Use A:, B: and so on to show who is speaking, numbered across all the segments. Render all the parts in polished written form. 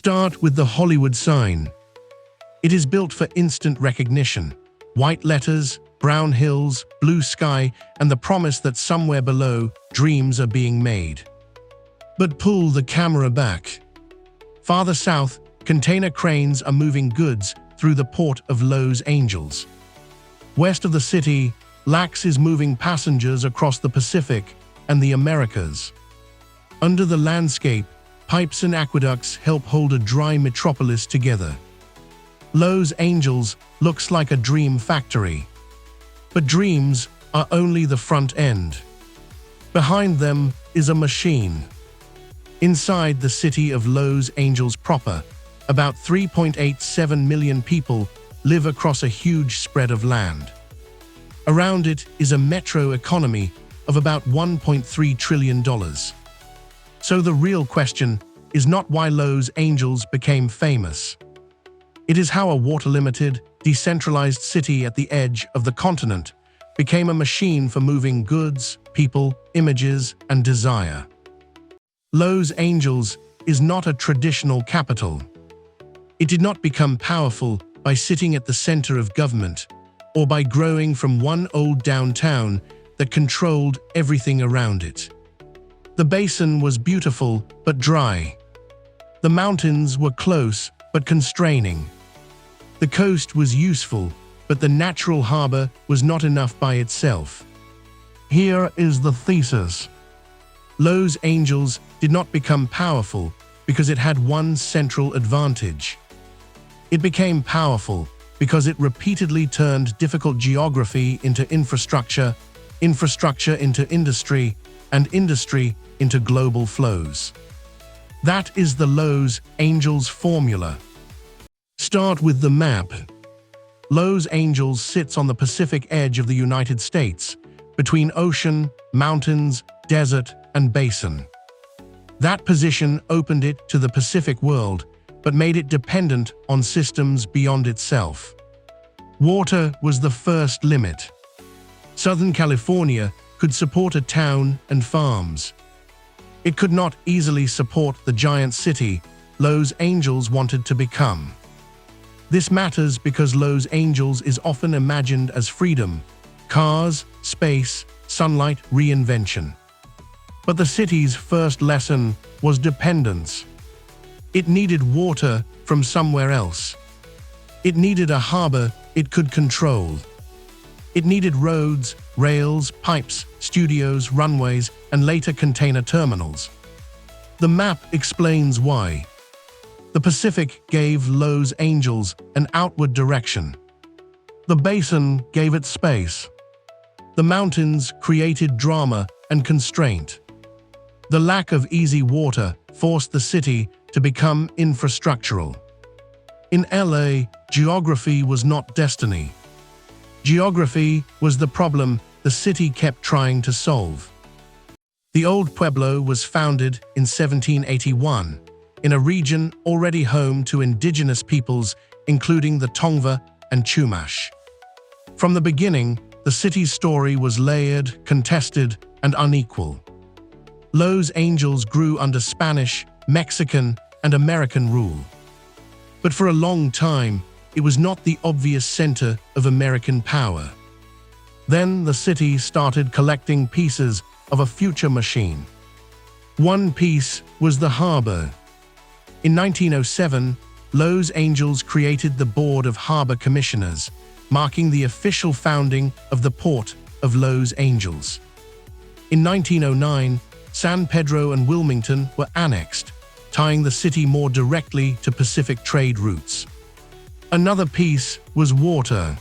A: Start with the Hollywood sign. It is built for instant recognition. White letters, brown hills, blue sky, and the promise that somewhere below, dreams are being made. But pull the camera back. Farther south, container cranes are moving goods through the port of Los Angeles. West of the city, LAX is moving passengers across the Pacific and the Americas. Under the landscape, pipes and aqueducts help hold a dry metropolis together. Los Angeles looks like a dream factory. But dreams are only the front end. Behind them is a machine. Inside the city of Los Angeles proper, about 3.87 million people live across a huge spread of land. Around it is a metro economy of about $1.3 trillion. So the real question is not why Los Angeles became famous. It is how a water-limited, decentralized city at the edge of the continent became a machine for moving goods, people, images, and desire. Los Angeles is not a traditional capital. It did not become powerful by sitting at the center of government or by growing from one old downtown that controlled everything around it. The basin was beautiful but dry. The mountains were close but constraining. The coast was useful, but the natural harbor was not enough by itself. Here is the thesis. Los Angeles did not become powerful because it had one central advantage. It became powerful because it repeatedly turned difficult geography into infrastructure, infrastructure into industry, and industry into global flows. That is the Los Angeles formula. Start with the map. Los Angeles sits on the Pacific edge of the United States, between ocean, mountains, desert, and basin. That position opened it to the Pacific world, but made it dependent on systems beyond itself. Water was the first limit. Southern California could support a town and farms. It could not easily support the giant city Los Angeles wanted to become. This matters because Los Angeles is often imagined as freedom, cars, space, sunlight, reinvention. But the city's first lesson was dependence. It needed water from somewhere else. It needed a harbor it could control. It needed roads, rails, pipes, studios, runways, and later container terminals. The map explains why. The Pacific gave Los Angeles an outward direction. The basin gave it space. The mountains created drama and constraint. The lack of easy water forced the city to become infrastructural. In LA, geography was not destiny. Geography was the problem the city kept trying to solve. The Old Pueblo was founded in 1781, in a region already home to indigenous peoples, including the Tongva and Chumash. From the beginning, the city's story was layered, contested, and unequal. Los Angeles grew under Spanish, Mexican, and American rule. But for a long time, it was not the obvious center of American power. Then the city started collecting pieces of a future machine. One piece was the harbor. In 1907, Los Angeles created the Board of Harbor Commissioners, marking the official founding of the Port of Los Angeles. In 1909, San Pedro and Wilmington were annexed, tying the city more directly to Pacific trade routes. Another piece was water.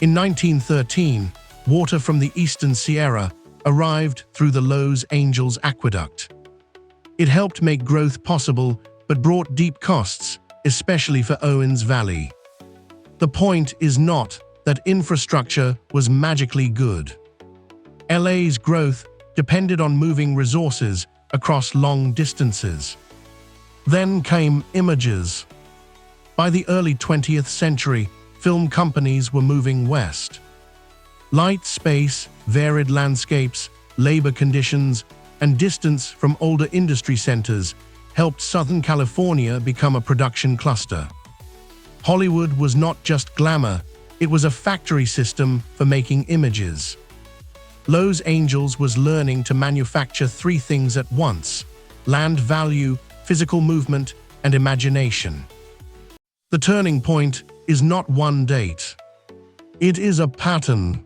A: In 1913, water from the Eastern Sierra arrived through the Los Angeles aqueduct. It helped make growth possible, but brought deep costs, especially for Owens Valley. The point is not that infrastructure was magically good. LA's growth depended on moving resources across long distances. Then came images. By the early 20th century, film companies were moving west. Light, space, varied landscapes, labor conditions, and distance from older industry centers helped Southern California become a production cluster. Hollywood was not just glamour, it was a factory system for making images. Los Angeles was learning to manufacture three things at once: land value, physical movement, and imagination. The turning point is not one date. It is a pattern.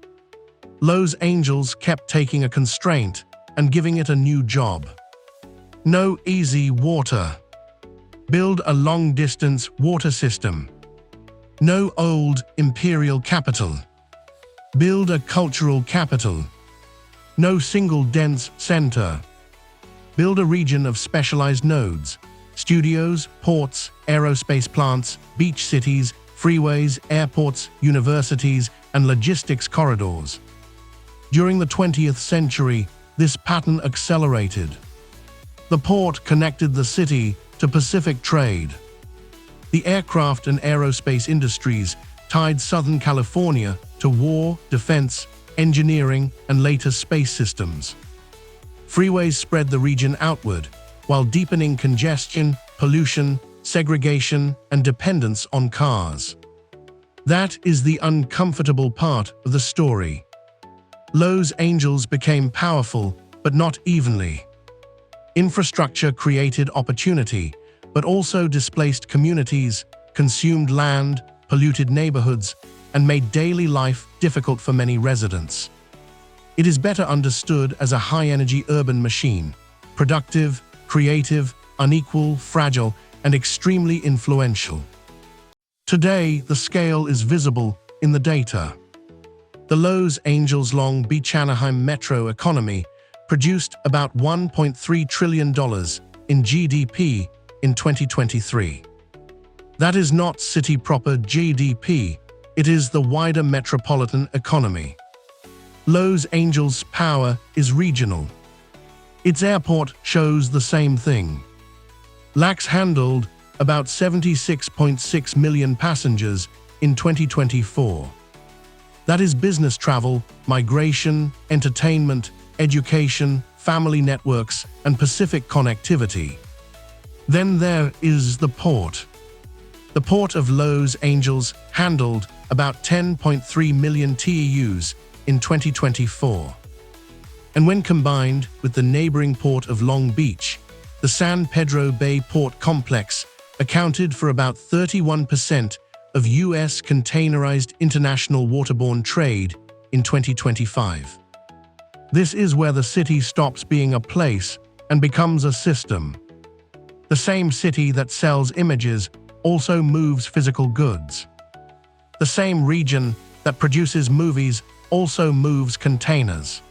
A: Los Angeles kept taking a constraint and giving it a new job. No easy water. Build a long-distance water system. No old imperial capital. Build a cultural capital. No single dense center. Build a region of specialized nodes: studios, ports, aerospace plants, beach cities, freeways, airports, universities, and logistics corridors. During the 20th century, this pattern accelerated. The port connected the city to Pacific trade. The aircraft and aerospace industries tied Southern California to war, defense, engineering, and later space systems. Freeways spread the region outward, while deepening congestion, pollution, segregation, and dependence on cars. That is the uncomfortable part of the story. Los Angeles became powerful, but not evenly. Infrastructure created opportunity, but also displaced communities, consumed land, polluted neighborhoods, and made daily life difficult for many residents. It is better understood as a high-energy urban machine: productive, creative, unequal, fragile, and extremely influential. Today, the scale is visible in the data. The Los Angeles Long Beach-Anaheim metro economy produced about $1.3 trillion in GDP in 2023. That is not city-proper GDP, it is the wider metropolitan economy. Los Angeles' power is regional. Its airport shows the same thing. LAX handled about 76.6 million passengers in 2024. That is business travel, migration, entertainment, education, family networks, and Pacific connectivity. Then there is the port. The Port of Los Angeles handled about 10.3 million TEUs in 2024. And when combined with the neighboring port of Long Beach, the San Pedro Bay Port Complex accounted for about 31% of U.S. containerized international waterborne trade in 2025. This is where the city stops being a place and becomes a system. The same city that sells images also moves physical goods. The same region that produces movies also moves containers.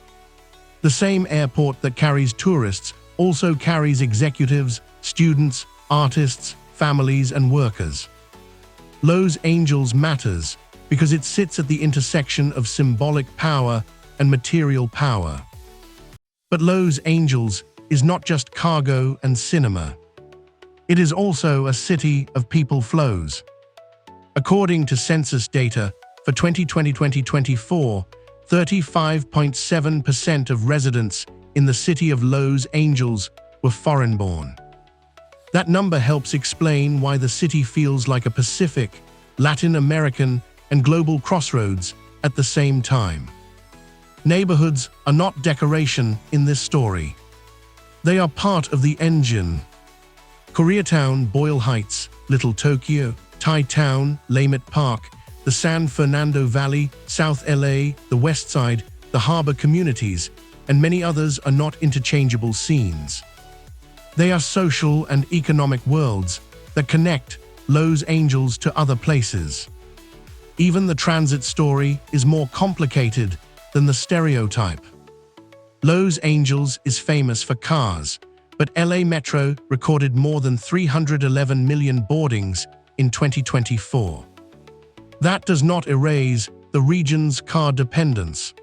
A: The same airport that carries tourists also carries executives, students, artists, families, and workers. Los Angeles matters because it sits at the intersection of symbolic power and material power. But Los Angeles is not just cargo and cinema. It is also a city of people flows. According to census data for 2020-2024, 35.7% of residents in the city of Los Angeles were foreign-born. That number helps explain why the city feels like a Pacific, Latin American, and global crossroads at the same time. Neighborhoods are not decoration in this story. They are part of the engine. Koreatown, Boyle Heights, Little Tokyo, Thai Town, Lamette Park, the San Fernando Valley, South LA, the West Side, the harbor communities, and many others are not interchangeable scenes. They are social and economic worlds that connect Los Angeles to other places. Even the transit story is more complicated than the stereotype. Los Angeles is famous for cars, but LA Metro recorded more than 311 million boardings in 2024. That does not erase the region's car dependence.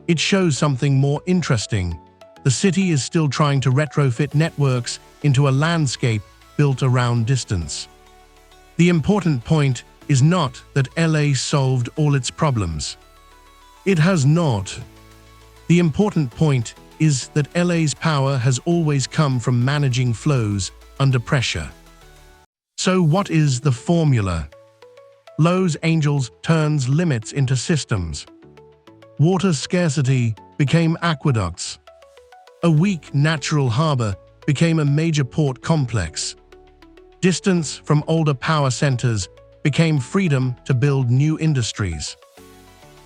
A: It shows something more interesting. The city is still trying to retrofit networks into a landscape built around distance. The important point is not that LA solved all its problems. It has not. The important point is that LA's power has always come from managing flows under pressure. So what is the formula? Los Angeles turns limits into systems. Water scarcity became aqueducts. A weak natural harbor became a major port complex. Distance from older power centers became freedom to build new industries.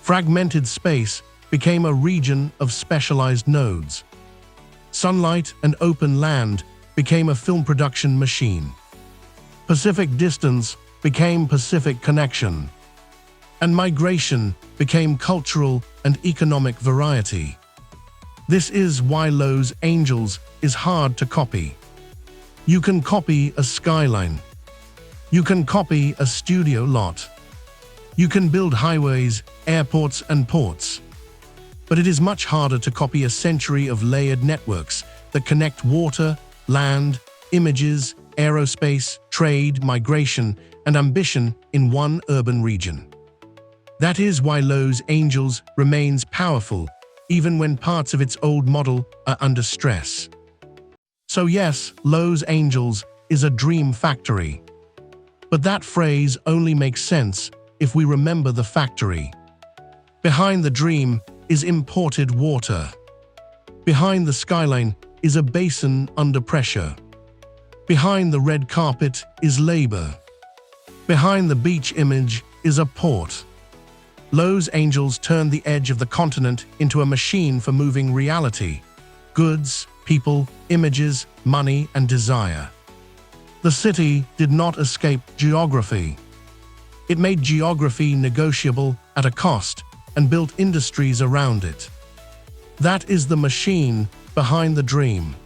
A: Fragmented space became a region of specialized nodes. Sunlight and open land became a film production machine. Pacific distance became Pacific connection. And migration became cultural and economic variety. This is why Los Angeles is hard to copy. You can copy a skyline. You can copy a studio lot. You can build highways, airports, and ports. But it is much harder to copy a century of layered networks that connect water, land, images, aerospace, trade, migration, and ambition in one urban region. That is why Los Angeles remains powerful, even when parts of its old model are under stress. So yes, Los Angeles is a dream factory. But that phrase only makes sense if we remember the factory. Behind the dream is imported water. Behind the skyline is a basin under pressure. Behind the red carpet is labor. Behind the beach image is a port. Los Angeles turned the edge of the continent into a machine for moving reality, goods, people, images, money, and desire. The city did not escape geography. It made geography negotiable at a cost and built industries around it. That is the machine behind the dream.